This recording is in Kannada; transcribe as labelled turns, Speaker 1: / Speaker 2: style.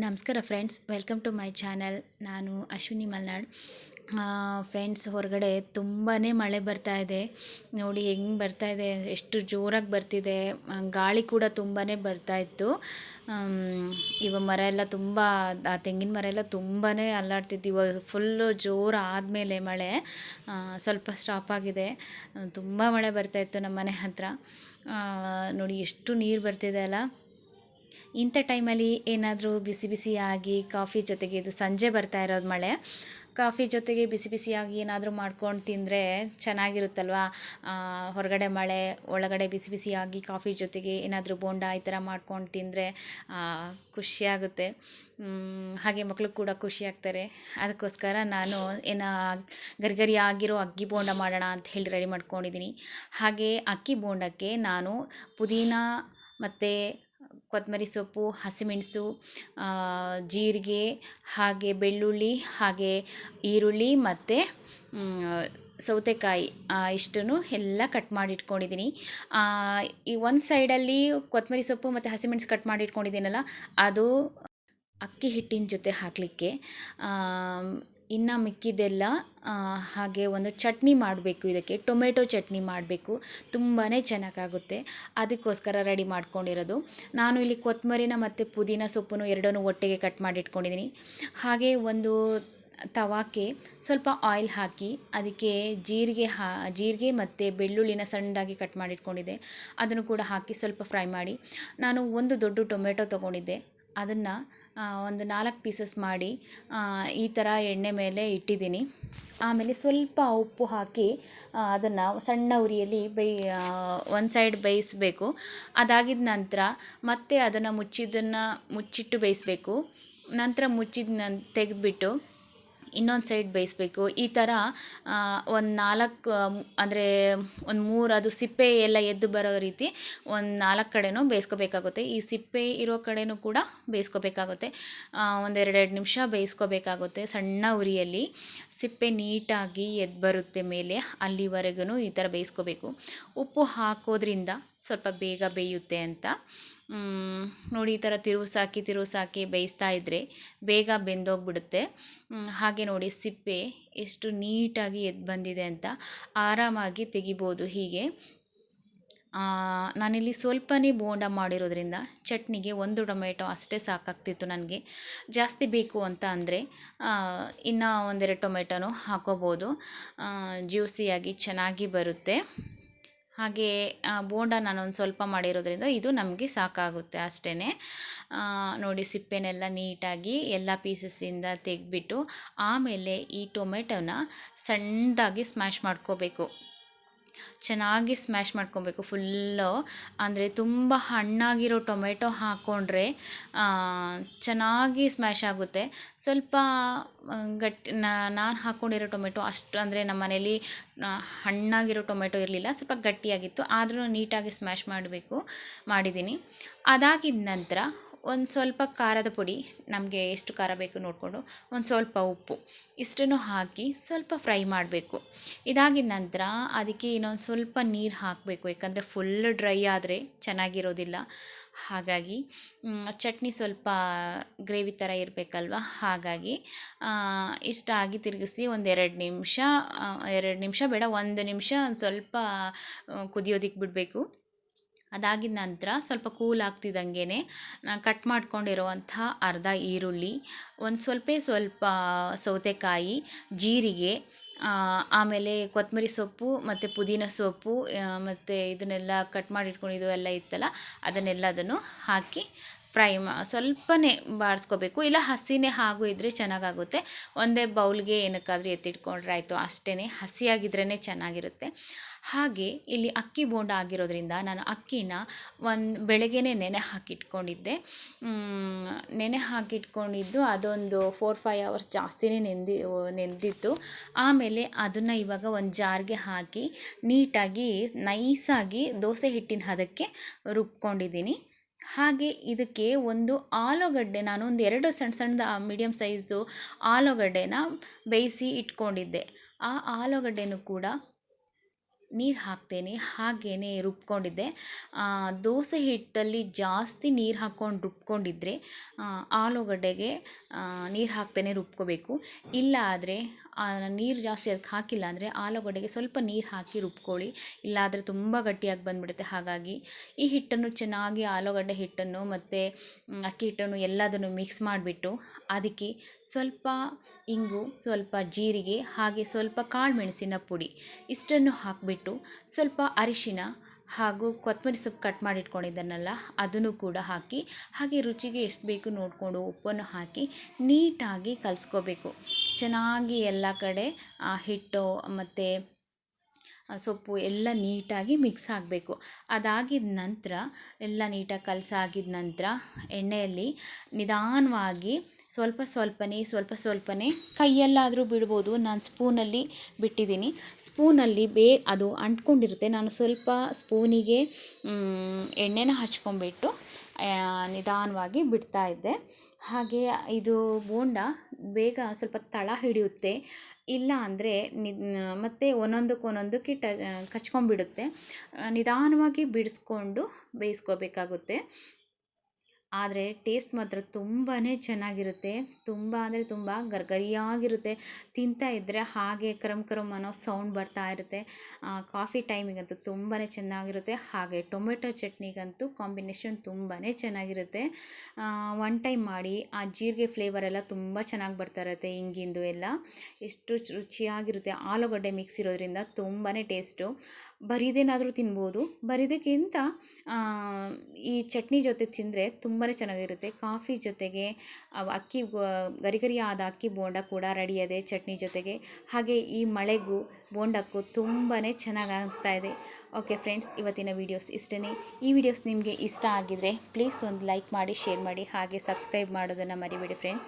Speaker 1: ನಮಸ್ಕಾರ friends, welcome to my channel. ನಾನು ಅಶ್ವಿನಿ ಮಲ್ನಾಡ್. ಫ್ರೆಂಡ್ಸ್, ಹೊರಗಡೆ ತುಂಬಾ ಮಳೆ ಬರ್ತಾ ಇದೆ. ನೋಡಿ ಹೆಂಗೆ ಬರ್ತಾ ಇದೆ, ಎಷ್ಟು ಜೋರಾಗಿ ಬರ್ತಿದೆ. ಗಾಳಿ ಕೂಡ ತುಂಬಾ ಬರ್ತಾ ಇತ್ತು. ಇವಾಗ ಮರ ಎಲ್ಲ ತುಂಬ, ಆ ತೆಂಗಿನ ಮರ ಎಲ್ಲ ತುಂಬಾ ಅಲ್ಲಾಡ್ತಿತ್ತು. ಇವಾಗ ಫುಲ್ಲು ಜೋರು ಆದಮೇಲೆ ಮಳೆ ಸ್ವಲ್ಪ ಸ್ಟಾಪ್ ಆಗಿದೆ. ತುಂಬ ಮಳೆ ಬರ್ತಾಯಿತ್ತು ನಮ್ಮ ಮನೆ ಹತ್ರ. ನೋಡಿ ಎಷ್ಟು ನೀರು ಬರ್ತಿದೆ ಅಲ್ಲ. ಇಂಥ ಟೈಮಲ್ಲಿ ಏನಾದರೂ ಬಿಸಿ ಬಿಸಿಯಾಗಿ ಕಾಫಿ ಜೊತೆಗೆ, ಇದು ಸಂಜೆ ಬರ್ತಾ ಇರೋದು ಮಳೆ, ಕಾಫಿ ಜೊತೆಗೆ ಬಿಸಿ ಬಿಸಿಯಾಗಿ ಏನಾದರೂ ಮಾಡ್ಕೊಂಡು ತಿಂದರೆ ಚೆನ್ನಾಗಿರುತ್ತಲ್ವ. ಹೊರಗಡೆ ಮಳೆ, ಒಳಗಡೆ ಬಿಸಿ ಬಿಸಿಯಾಗಿ ಕಾಫಿ ಜೊತೆಗೆ ಏನಾದರೂ ಬೋಂಡ ಈ ಥರ ಮಾಡ್ಕೊಂಡು ತಿಂದರೆ ಖುಷಿಯಾಗುತ್ತೆ. ಹಾಗೆ ಮಕ್ಕಳು ಕೂಡ ಖುಷಿಯಾಗ್ತಾರೆ. ಅದಕ್ಕೋಸ್ಕರ ನಾನು ಗರಿಗರಿ ಆಗಿರೋ ಅಕ್ಕಿ ಬೋಂಡ ಮಾಡೋಣ ಅಂತ ಹೇಳಿ ರೆಡಿ ಮಾಡ್ಕೊಂಡಿದ್ದೀನಿ. ಹಾಗೆ ಅಕ್ಕಿ ಬೋಂಡಕ್ಕೆ ನಾನು ಪುದೀನ ಮತ್ತು ಕೊತ್ತಂಬರಿ ಸೊಪ್ಪು, ಹಸಿಮೆಣಸು, ಜೀರಿಗೆ, ಹಾಗೆ ಬೆಳ್ಳುಳ್ಳಿ, ಹಾಗೆ ಈರುಳ್ಳಿ ಮತ್ತು ಸೌತೆಕಾಯಿ ಇಷ್ಟನ್ನು ಎಲ್ಲ ಕಟ್ ಮಾಡಿ ಇಟ್ಕೊಂಡಿದ್ದೀನಿ. ಈ ಒಂದು ಸೈಡಲ್ಲಿ ಕೊತ್ತಂಬರಿ ಸೊಪ್ಪು ಮತ್ತು ಹಸಿಮೆಣಸು ಕಟ್ ಮಾಡಿ ಇಟ್ಕೊಂಡಿದ್ದೀನಲ್ಲ, ಅದು ಅಕ್ಕಿ ಹಿಟ್ಟಿನ ಜೊತೆ ಹಾಕಲಿಕ್ಕೆ. ಇನ್ನು ಮಿಕ್ಕಿದೆಲ್ಲ ಹಾಗೆ ಒಂದು ಚಟ್ನಿ ಮಾಡಬೇಕು. ಇದಕ್ಕೆ ಟೊಮೆಟೊ ಚಟ್ನಿ ಮಾಡಬೇಕು, ತುಂಬಾ ಚೆನ್ನಾಗಾಗುತ್ತೆ. ಅದಕ್ಕೋಸ್ಕರ ರೆಡಿ ಮಾಡ್ಕೊಂಡಿರೋದು. ನಾನು ಇಲ್ಲಿ ಕೊತ್ತಂಬರಿನ ಮತ್ತು ಪುದೀನ ಸೊಪ್ಪನ್ನು ಎರಡನ್ನೂ ಒಟ್ಟಿಗೆ ಕಟ್ ಮಾಡಿ ಇಟ್ಕೊಂಡಿದ್ದೀನಿ. ಹಾಗೆ ಒಂದು ತವಾಕ್ಕೆ ಸ್ವಲ್ಪ ಆಯಿಲ್ ಹಾಕಿ, ಅದಕ್ಕೆ ಜೀರಿಗೆ ಮತ್ತು ಬೆಳ್ಳುಳ್ಳಿನ ಸಣ್ಣದಾಗಿ ಕಟ್ ಮಾಡಿ ಇಟ್ಕೊಂಡಿದ್ದೆ, ಅದನ್ನು ಕೂಡ ಹಾಕಿ ಸ್ವಲ್ಪ ಫ್ರೈ ಮಾಡಿ. ನಾನು ಒಂದು ದೊಡ್ಡ ಟೊಮೆಟೊ ತೊಗೊಂಡಿದ್ದೆ, ಅದನ್ನು ಒಂದು 4 ಪೀಸಸ್ ಮಾಡಿ ಈ ಥರ ಎಣ್ಣೆ ಮೇಲೆ ಇಟ್ಟಿದ್ದೀನಿ. ಆಮೇಲೆ ಸ್ವಲ್ಪ ಉಪ್ಪು ಹಾಕಿ ಅದನ್ನು ಸಣ್ಣ ಉರಿಯಲ್ಲಿ ಒಂದು ಸೈಡ್ ಬೇಯಿಸಬೇಕು. ಅದಾಗಿದ ನಂತರ ಮತ್ತೆ ಅದನ್ನು ಮುಚ್ಚಿಟ್ಟು ಬೇಯಿಸಬೇಕು. ನಂತರ ತೆಗೆದುಬಿಟ್ಟು ಇನ್ನೊಂದು ಸೈಡ್ ಬೇಯಿಸಬೇಕು. ಈ ಥರ ಒಂದು 4 ಅಂದರೆ ಒಂದು 3 ಅದು ಸಿಪ್ಪೆ ಎಲ್ಲ ಎದ್ದು ಬರೋ ರೀತಿ ಒಂದು 4 ಕಡೆನೂ ಬೇಯಿಸ್ಕೋಬೇಕಾಗುತ್ತೆ. ಈ ಸಿಪ್ಪೆ ಇರೋ ಕಡೆನೂ ಕೂಡ ಬೇಯಿಸ್ಕೋಬೇಕಾಗುತ್ತೆ. ಒಂದು 2 ನಿಮಿಷ ಬೇಯಿಸ್ಕೋಬೇಕಾಗುತ್ತೆ ಸಣ್ಣ ಉರಿಯಲ್ಲಿ. ಸಿಪ್ಪೆ ನೀಟಾಗಿ ಎದ್ದು ಬರುತ್ತೆ ಮೇಲೆ, ಅಲ್ಲಿವರೆಗೂ ಈ ಥರ ಬೇಯಿಸ್ಕೋಬೇಕು. ಉಪ್ಪು ಹಾಕೋದ್ರಿಂದ ಸ್ವಲ್ಪ ಬೇಗ ಬೇಯುತ್ತೆ ಅಂತ. ನೋಡಿ, ಈ ಥರ ತಿರುಗಿಸಾಕಿ ಬೇಯಿಸ್ತಾ ಇದ್ದರೆ ಬೇಗ ಬೆಂದೋಗ್ಬಿಡುತ್ತೆ. ಹಾಗೆ ನೋಡಿ, ಸಿಪ್ಪೆ ಎಷ್ಟು ನೀಟಾಗಿ ಎದ್ದು ಬಂದಿದೆ ಅಂತ. ಆರಾಮಾಗಿ ತೆಗಿಬೋದು ಹೀಗೆ. ನಾನಿಲ್ಲಿ ಸ್ವಲ್ಪನೇ ಬೋಂಡ ಮಾಡಿರೋದ್ರಿಂದ ಚಟ್ನಿಗೆ 1 ಟೊಮೆಟೊ ಅಷ್ಟೇ ಸಾಕಾಗ್ತಿತ್ತು ನನಗೆ. ಜಾಸ್ತಿ ಬೇಕು ಅಂತ ಅಂದರೆ ಇನ್ನೂ 1-2 ಟೊಮೆಟೊನೂ ಹಾಕೋಬೋದು. ಜ್ಯೂಸಿಯಾಗಿ ಚೆನ್ನಾಗಿ ಬರುತ್ತೆ. ಹಾಗೆ ಬೋಂಡ ನಾನೊಂದು ಸ್ವಲ್ಪ ಮಾಡಿರೋದ್ರಿಂದ ಇದು ನಮಗೆ ಸಾಕಾಗುತ್ತೆ ಅಷ್ಟೇ. ನೋಡಿ, ಸಿಪ್ಪೆನೆಲ್ಲ ನೀಟಾಗಿ ಎಲ್ಲ ಪೀಸಸ್ಸಿಂದ ತೆಗೆದ್ಬಿಟ್ಟು ಆಮೇಲೆ ಈ ಟೊಮೆಟೊನ ಸಣ್ಣದಾಗಿ ಸ್ಮ್ಯಾಶ್ ಮಾಡ್ಕೋಬೇಕು. ಚೆನ್ನಾಗಿ ಸ್ಮ್ಯಾಶ್ ಮಾಡ್ಕೊಬೇಕು ಫುಲ್ಲು. ಅಂದರೆ ತುಂಬ ಹಣ್ಣಾಗಿರೋ ಟೊಮೆಟೊ ಹಾಕ್ಕೊಂಡ್ರೆ ಚೆನ್ನಾಗಿ ಸ್ಮ್ಯಾಶ್ ಆಗುತ್ತೆ. ಸ್ವಲ್ಪ ನಾನು ಹಾಕ್ಕೊಂಡಿರೋ ಟೊಮೆಟೊ ಅಷ್ಟು, ಅಂದರೆ ನಮ್ಮ ಮನೇಲಿ ಹಣ್ಣಾಗಿರೋ ಟೊಮೆಟೊ ಇರಲಿಲ್ಲ, ಸ್ವಲ್ಪ ಗಟ್ಟಿಯಾಗಿತ್ತು, ಆದರೂ ನೀಟಾಗಿ ಸ್ಮ್ಯಾಶ್ ಮಾಡಿದ್ದೀನಿ. ಅದಾಗಿದ ನಂತರ ಒಂದು ಸ್ವಲ್ಪ ಖಾರದ ಪುಡಿ, ನಮಗೆ ಎಷ್ಟು ಖಾರ ಬೇಕು ನೋಡಿಕೊಂಡು, ಒಂದು ಸ್ವಲ್ಪ ಉಪ್ಪು, ಇಷ್ಟನ್ನು ಹಾಕಿ ಸ್ವಲ್ಪ ಫ್ರೈ ಮಾಡಬೇಕು. ಇದಾಗಿದ ನಂತರ ಅದಕ್ಕೆ ಇನ್ನೊಂದು ಸ್ವಲ್ಪ ನೀರು ಹಾಕಬೇಕು, ಯಾಕಂದರೆ ಫುಲ್ ಡ್ರೈ ಆದರೆ ಚೆನ್ನಾಗಿರೋದಿಲ್ಲ. ಹಾಗಾಗಿ ಚಟ್ನಿ ಸ್ವಲ್ಪ ಗ್ರೇವಿ ಥರ ಇರಬೇಕಲ್ವ, ಹಾಗಾಗಿ ಇಷ್ಟಾಗಿ ತಿರುಗಿಸಿ ಒಂದು 2 ನಿಮಿಷ ಬೇಡ, 1 ನಿಮಿಷ ಸ್ವಲ್ಪ ಕುದಿಯೋದಕ್ಕೆ ಬಿಡಬೇಕು. ಅದಾಗಿದ ನಂತರ ಸ್ವಲ್ಪ ಕೂಲ್ ಆಗ್ತಿದ್ದಂಗೆ ನಾನು ಕಟ್ ಮಾಡ್ಕೊಂಡಿರುವಂಥ ಅರ್ಧ ಈರುಳ್ಳಿ, ಒಂದು ಸ್ವಲ್ಪ ಸೌತೆಕಾಯಿ, ಜೀರಿಗೆ, ಆಮೇಲೆ ಕೊತ್ತಂಬರಿ ಸೊಪ್ಪು ಮತ್ತು ಪುದೀನ ಸೊಪ್ಪು ಮತ್ತು ಇದನ್ನೆಲ್ಲ ಕಟ್ ಮಾಡಿಟ್ಕೊಂಡಿದ್ದು ಎಲ್ಲ ಇತ್ತಲ್ಲ, ಅದನ್ನು ಹಾಕಿ ಸ್ವಲ್ಪನೇ ಬಾಡಿಸ್ಕೋಬೇಕು. ಇಲ್ಲ ಹಸಿನೇ ಹಾಗೂ ಇದ್ದರೆ ಚೆನ್ನಾಗಾಗುತ್ತೆ. ಒಂದೇ ಬೌಲ್ಗೆ ಏನಕ್ಕಾದರೂ ಎತ್ತಿಟ್ಕೊಂಡ್ರೆ ಆಯಿತು ಅಷ್ಟೇ. ಹಸಿಯಾಗಿದ್ರೇ ಚೆನ್ನಾಗಿರುತ್ತೆ. ಹಾಗೆ ಇಲ್ಲಿ ಅಕ್ಕಿ ಬೋಂಡ ಆಗಿರೋದ್ರಿಂದ ನಾನು ಅಕ್ಕಿನ ಬೆಳಗ್ಗೆನೇ ನೆನೆ ಹಾಕಿಟ್ಕೊಂಡಿದ್ದು ಅದೊಂದು 4-5 ಅವರ್ಸ್ ಜಾಸ್ತಿನೇ ನೆಂದಿತ್ತು. ಆಮೇಲೆ ಅದನ್ನು ಇವಾಗ ಒಂದು ಜಾರ್ಗೆ ಹಾಕಿ ನೀಟಾಗಿ ನೈಸಾಗಿ ದೋಸೆ ಹಿಟ್ಟಿನ ಹದಕ್ಕೆ ರುಬ್ಕೊಂಡಿದ್ದೀನಿ. ಹಾಗೆ ಇದಕ್ಕೆ ಒಂದು ಆಲೂಗಡ್ಡೆ, ನಾನು ಒಂದು 2 ಸಣ್ಣ ಮೀಡಿಯಮ್ ಸೈಜ್ದು ಆಲೂಗಡ್ಡೆನ ಬೇಯಿಸಿ ಇಟ್ಕೊಂಡಿದ್ದೆ. ಆ ಆಲೂಗಡ್ಡೆನೂ ಕೂಡ ನೀರು ಹಾಕ್ತೇನೆ, ಹಾಗೇ ರುಬ್ಕೊಂಡಿದ್ದೆ. ದೋಸೆ ಹಿಟ್ಟಲ್ಲಿ ಜಾಸ್ತಿ ನೀರು ಹಾಕ್ಕೊಂಡು ರುಬ್ಕೊಂಡಿದ್ರೆ ಆಲೂಗಡ್ಡೆಗೆ ನೀರು ಹಾಕ್ತೇನೆ ರುಬ್ಕೋಬೇಕು. ಇಲ್ಲ ಆದರೆ ನೀರು ಜಾಸ್ತಿ ಅದಕ್ಕೆ ಹಾಕಿಲ್ಲ ಅಂದರೆ ಆಲೂಗಡ್ಡೆಗೆ ಸ್ವಲ್ಪ ನೀರು ಹಾಕಿ ರುಬ್ಕೊಳ್ಳಿ, ಇಲ್ಲಾದರೆ ತುಂಬ ಗಟ್ಟಿಯಾಗಿ ಬಂದುಬಿಡುತ್ತೆ. ಹಾಗಾಗಿ ಈ ಹಿಟ್ಟನ್ನು ಚೆನ್ನಾಗಿ ಆಲೂಗಡ್ಡೆ ಹಿಟ್ಟನ್ನು ಮತ್ತು ಅಕ್ಕಿ ಹಿಟ್ಟನ್ನು ಎಲ್ಲದನ್ನು ಮಿಕ್ಸ್ ಮಾಡಿಬಿಟ್ಟು ಅದಕ್ಕೆ ಸ್ವಲ್ಪ ಇಂಗು, ಸ್ವಲ್ಪ ಜೀರಿಗೆ, ಹಾಗೆ ಸ್ವಲ್ಪ ಕಾಳು ಮೆಣಸಿನ ಪುಡಿ ಇಷ್ಟನ್ನು ಹಾಕಿಬಿಟ್ಟು ಸ್ವಲ್ಪ ಅರಿಶಿನ ಹಾಗೂ ಕೊತ್ತಂಬರಿ ಸೊಪ್ಪು ಕಟ್ ಮಾಡಿ ಇಟ್ಕೊಂಡಿದ್ದನ್ನೆಲ್ಲ ಅದನ್ನು ಕೂಡ ಹಾಕಿ, ಹಾಗೆ ರುಚಿಗೆ ಎಷ್ಟು ಬೇಕು ನೋಡಿಕೊಂಡು ಉಪ್ಪನ್ನು ಹಾಕಿ ನೀಟಾಗಿ ಕಲಿಸ್ಕೋಬೇಕು. ಚೆನ್ನಾಗಿ ಎಲ್ಲ ಕಡೆ ಹಿಟ್ಟು ಮತ್ತು ಸೊಪ್ಪು ಎಲ್ಲ ನೀಟಾಗಿ ಮಿಕ್ಸ್ ಆಗಬೇಕು. ಅದಾಗಿದ ನಂತರ ಎಲ್ಲ ನೀಟಾಗಿ ಕಲಸಾಗಿದ ನಂತರ ಎಣ್ಣೆಯಲ್ಲಿ ನಿಧಾನವಾಗಿ ಸ್ವಲ್ಪ ಸ್ವಲ್ಪನೇ ಕೈಯಲ್ಲಾದರೂ ಬಿಡ್ಬೋದು. ನಾನು ಸ್ಪೂನಲ್ಲಿ ಬಿಟ್ಟಿದ್ದೀನಿ. ಸ್ಪೂನಲ್ಲಿ ಅದು ಅಂಟ್ಕೊಂಡಿರುತ್ತೆ. ನಾನು ಸ್ವಲ್ಪ ಸ್ಪೂನಿಗೆ ಎಣ್ಣೆನ ಹಚ್ಕೊಂಡ್ಬಿಟ್ಟು ನಿಧಾನವಾಗಿ ಬಿಡ್ತಾ ಇದ್ದೆ. ಹಾಗೆ ಇದು ಬೋಂಡ ಬೇಗ ಸ್ವಲ್ಪ ತಳ ಹಿಡಿಯುತ್ತೆ. ಇಲ್ಲ ಅಂದರೆ ಮತ್ತೆ ಒಂದೊಂದಕ್ಕೆ ಕಚ್ಕೊಂಡ್ಬಿಡುತ್ತೆ. ನಿಧಾನವಾಗಿ ಬಿಡಿಸ್ಕೊಂಡು ಬೇಯಿಸ್ಕೋಬೇಕಾಗುತ್ತೆ. ಆದರೆ ಟೇಸ್ಟ್ ಮಾತ್ರ ತುಂಬಾ ಚೆನ್ನಾಗಿರುತ್ತೆ. ತುಂಬ ಅಂದರೆ ತುಂಬ ಗರಿಗರಿಯಾಗಿರುತ್ತೆ. ತಿಂತಾ ಇದ್ದರೆ ಹಾಗೆ ಕರಮ್ ಅನ್ನೋ ಸೌಂಡ್ ಬರ್ತಾ ಇರುತ್ತೆ. ಕಾಫಿ ಟೈಮಿಗಂತೂ ತುಂಬಾ ಚೆನ್ನಾಗಿರುತ್ತೆ. ಹಾಗೆ ಟೊಮೆಟೊ ಚಟ್ನಿಗಂತೂ ಕಾಂಬಿನೇಷನ್ ತುಂಬಾ ಚೆನ್ನಾಗಿರುತ್ತೆ. ಒನ್ ಟೈಮ್ ಮಾಡಿ. ಆ ಜೀರಿಗೆ ಫ್ಲೇವರ್ ಎಲ್ಲ ತುಂಬ ಚೆನ್ನಾಗಿ ಬರ್ತಾ ಇರುತ್ತೆ, ಹಿಂಗಿಂದು ಎಲ್ಲ ಎಷ್ಟು ರುಚಿಯಾಗಿರುತ್ತೆ. ಆಲೂಗಡ್ಡೆ ಮಿಕ್ಸ್ ಇರೋದ್ರಿಂದ ತುಂಬಾ ಟೇಸ್ಟು. ಬರಿದೇನಾದರೂ ತಿನ್ಬೋದು. ಬರಿದಕ್ಕಿಂತ ಈ ಚಟ್ನಿ ಜೊತೆ ತಿಂದರೆ ತುಂಬಾ ಚೆನ್ನಾಗಿರುತ್ತೆ. ಕಾಫಿ ಜೊತೆಗೆ ಗರಿಗರಿಯಾದ ಅಕ್ಕಿ ಬೋಂಡ ಕೂಡ ರೆಡಿಯಿದೆ ಚಟ್ನಿ ಜೊತೆಗೆ. ಹಾಗೆ ಈ ಮಳೆಗೂ ಬೋಂಡಕ್ಕೂ ತುಂಬಾ ಚೆನ್ನಾಗಿ ಅನಿಸ್ತಾ ಇದೆ. ಓಕೆ ಫ್ರೆಂಡ್ಸ್, ಇವತ್ತಿನ ವೀಡಿಯೋಸ್ ಇಷ್ಟೇ. ಈ ವಿಡಿಯೋಸ್ ನಿಮಗೆ ಇಷ್ಟ ಆಗಿದರೆ ಪ್ಲೀಸ್ ಒಂದು ಲೈಕ್ ಮಾಡಿ, ಶೇರ್ ಮಾಡಿ, ಹಾಗೆ ಸಬ್ಸ್ಕ್ರೈಬ್ ಮಾಡೋದನ್ನು ಮರಿಬೇಡಿ ಫ್ರೆಂಡ್ಸ್.